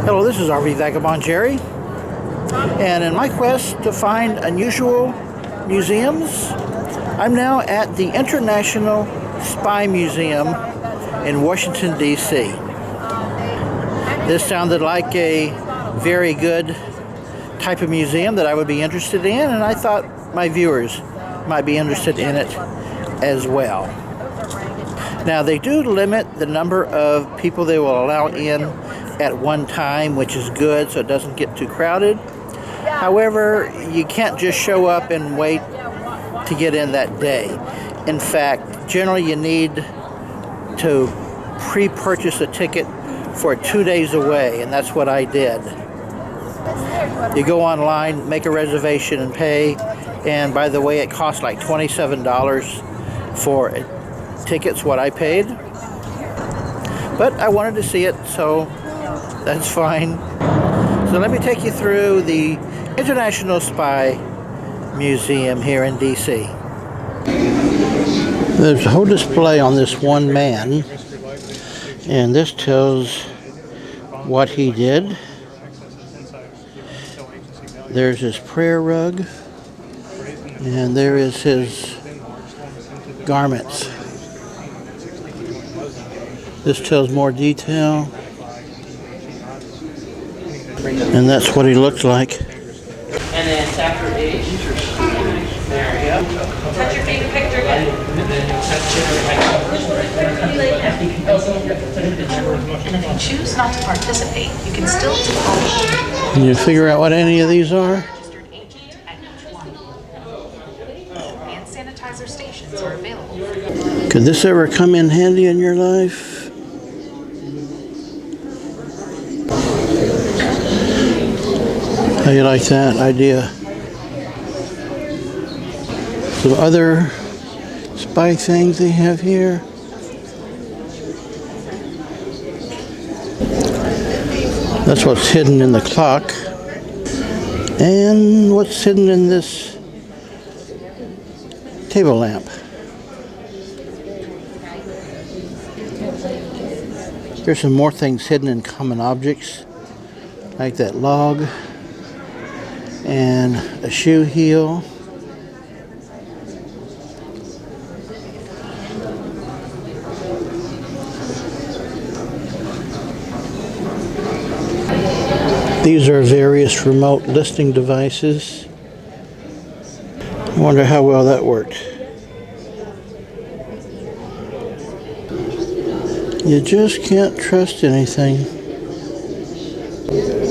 Hello, this is RV Vagabond Jerry, and in my quest to find unusual museums, I'm now at the International Spy Museum in Washington, D.C. This sounded like a very good type of museum that I would be interested in, and I thought my viewers might be interested in it as well. Now, they do limit the number of people they will allow in at one time, which is good, so it doesn't get too crowded. However, you can't just show up and wait to get in that day. In fact, generally you need to pre-purchase a ticket for 2 days away, and that's what I did. You go online, make a reservation, and pay. And by the way, it costs like $27 for tickets, what I paid. But I wanted to see it, so that's fine. So let me take you through the International Spy Museum here in DC. There's a whole display on this one man, and this tells what he did. There's his prayer rug, and there is his garments. This tells more detail, and that's what he looked like. And then tap your age. There we go. Touch your finger picture again. And then touch And if you choose not to participate, you can still vote. Can you figure out what any of these are? Registered agent at each one. Hand sanitizer stations are available. Could this ever come in handy in your life? How do you like that idea? Some other spy things they have here. That's what's hidden in the clock. And what's hidden in this table lamp. There's some more things hidden in common objects, like that log and a shoe heel. These are various remote listening devices. I wonder how well that worked. You just can't trust anything.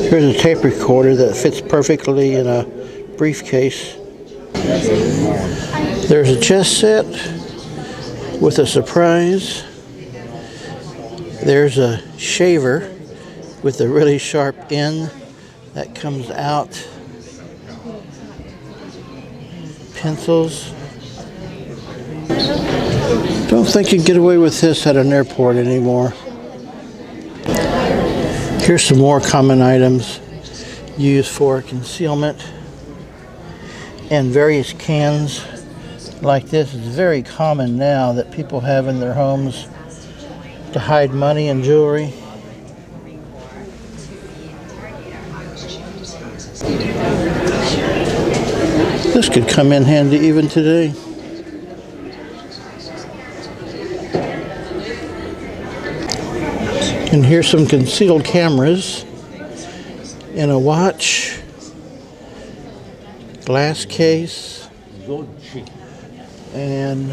Here's a tape recorder that fits perfectly in a briefcase. There's a chess set with a surprise. There's a shaver with a really sharp end that comes out. Pencils. Don't think you can get away with this at an airport anymore. Here's some more common items used for concealment, and various cans like this. It's very common now that people have in their homes to hide money and jewelry. This could come in handy even today. And here's some concealed cameras in a watch, glass case, and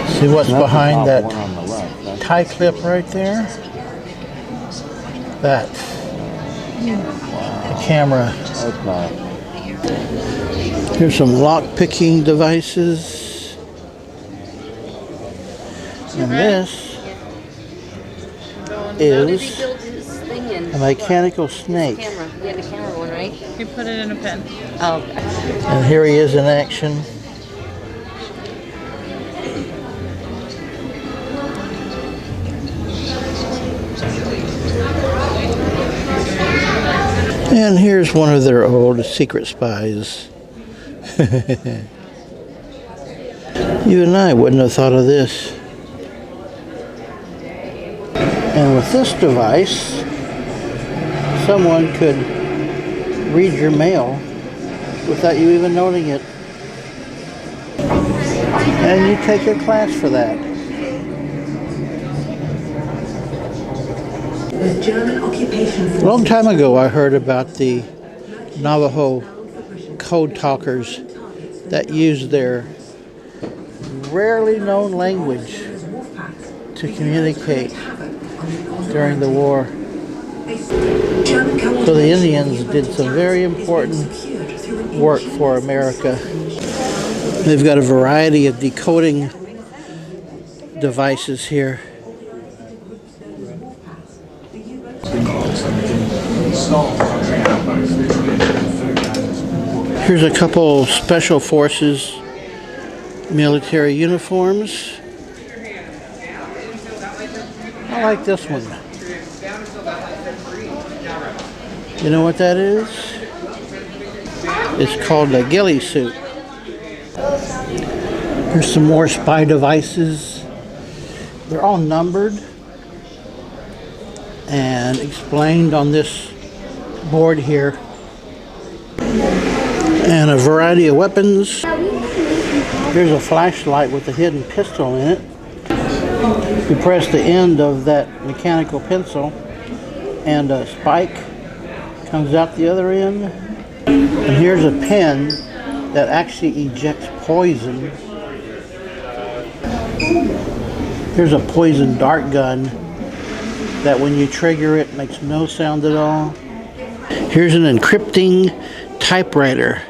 see what's behind that tie clip right there? That's the camera. Here's some lock picking devices, and this is a mechanical snake. You had the camera one, right? You put it in a pen. Oh. And here he is in action. And here's one of their old secret spies. You and I wouldn't have thought of this. And with this device, someone could read your mail without you even noting it. And you take a class for that. The German occupation forces. A long time ago, I heard about the Navajo code talkers that used their rarely known language to communicate during the war. So the Indians did some very important work for America. They've got a variety of decoding devices here. Here's a couple special forces military uniforms. I like this one. You know what that is? It's called a ghillie suit. Here's some more spy devices. They're all numbered and explained on this board here. And a variety of weapons. Here's a flashlight with a hidden pistol in it. You press the end of that mechanical pencil and a spike comes out the other end. And here's a pen that actually ejects poison. Here's a poison dart gun that when you trigger it makes no sound at all. Here's an encrypting typewriter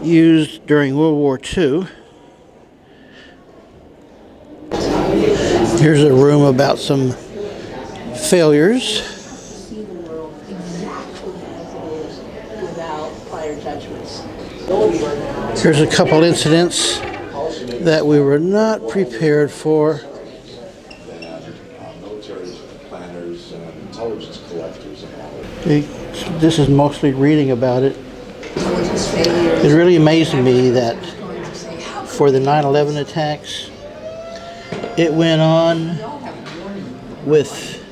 used during World War II. Here's a room about some failures. Here's a couple incidents that we were not prepared for. Planners and intelligence collectors. This is mostly reading about it. It really amazed me that for the 9/11 attacks, it went on with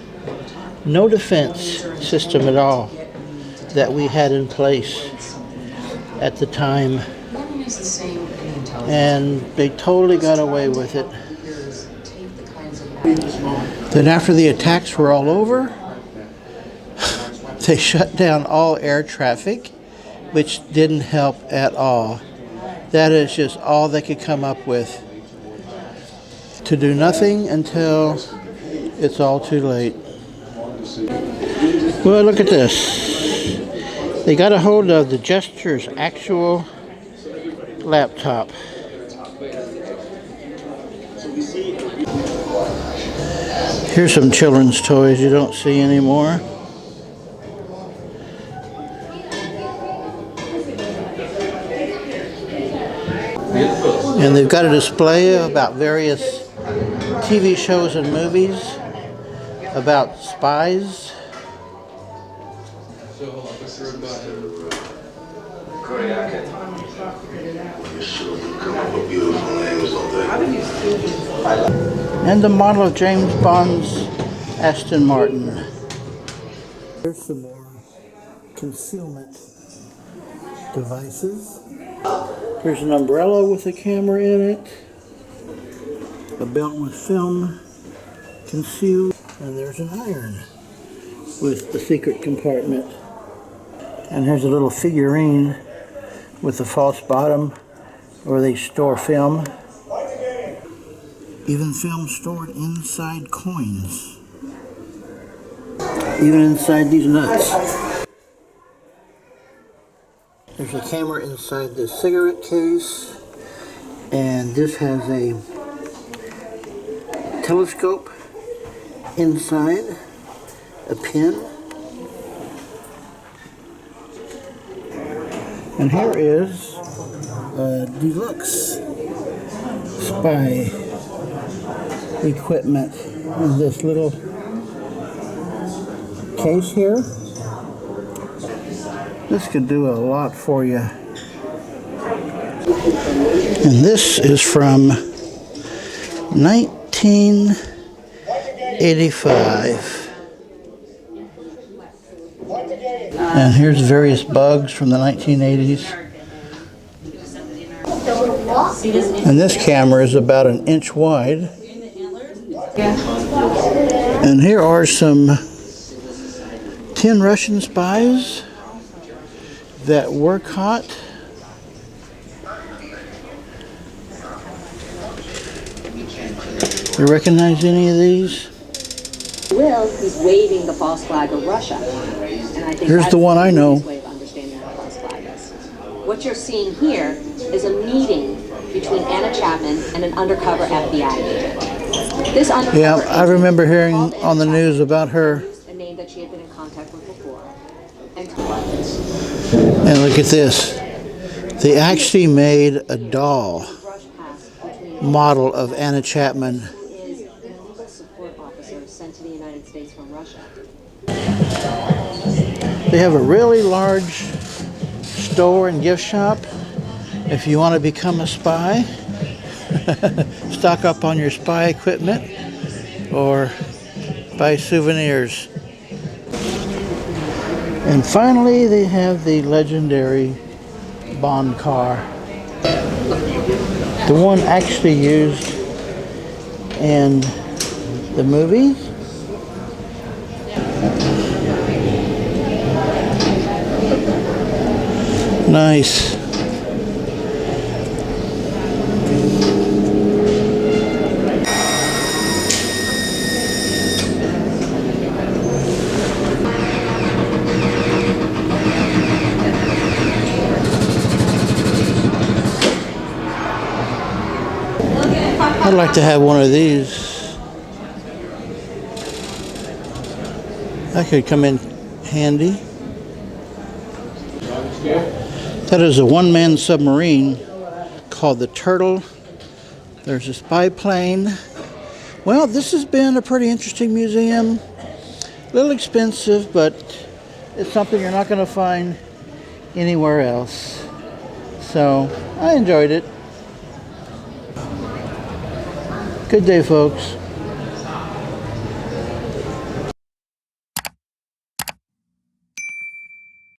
no defense system at all that we had in place at the time. And they totally got away with it. Then after the attacks were all over, they shut down all air traffic, which didn't help at all. That is just all they could come up with. To do nothing until it's all too late. Well, look at this. They got a hold of the Jester's actual laptop. Here's some children's toys you don't see anymore. And they've got a display about various TV shows and movies about spies. And the model of James Bond's Aston Martin. Here's some more concealment devices. Here's an umbrella with a camera in it. A belt with film concealed. And there's an iron with the secret compartment. And here's a little figurine with a false bottom where they store film. Even film stored inside coins. Even inside these nuts. There's a camera inside the cigarette case. And this has a telescope inside, a pen. And here is a deluxe spy equipment in this little case here. This could do a lot for you. And this is from 19 85. And here's various bugs from the 1980s. And this camera is about an inch wide. And here are some 10 Russian spies that were caught. You recognize any of these? Will, he's waving the false flag of Russia. And I think Here's the one I know. way of understanding what a false flag is. What you're seeing here is a meeting between Anna Chapman and an undercover FBI agent. This undercover Yeah, I agent remember hearing called Anna on the Chapman, news about her. a name that she had been in contact with before. And look at this. They actually made a doll Brush past between model of Anna Chapman. who is a legal support officer sent to the United States from Russia. They have a really large store and gift shop if you want to become a spy. Stock up on your spy equipment or buy souvenirs. And finally, they have the legendary Bond car. The one actually used in the movie. Nice. I'd like to have one of these. That could come in handy. That is a one-man submarine called the Turtle. There's a spy plane. Well, this has been a pretty interesting museum. A little expensive, but it's something you're not going to find anywhere else. So, I enjoyed it. Good day, folks.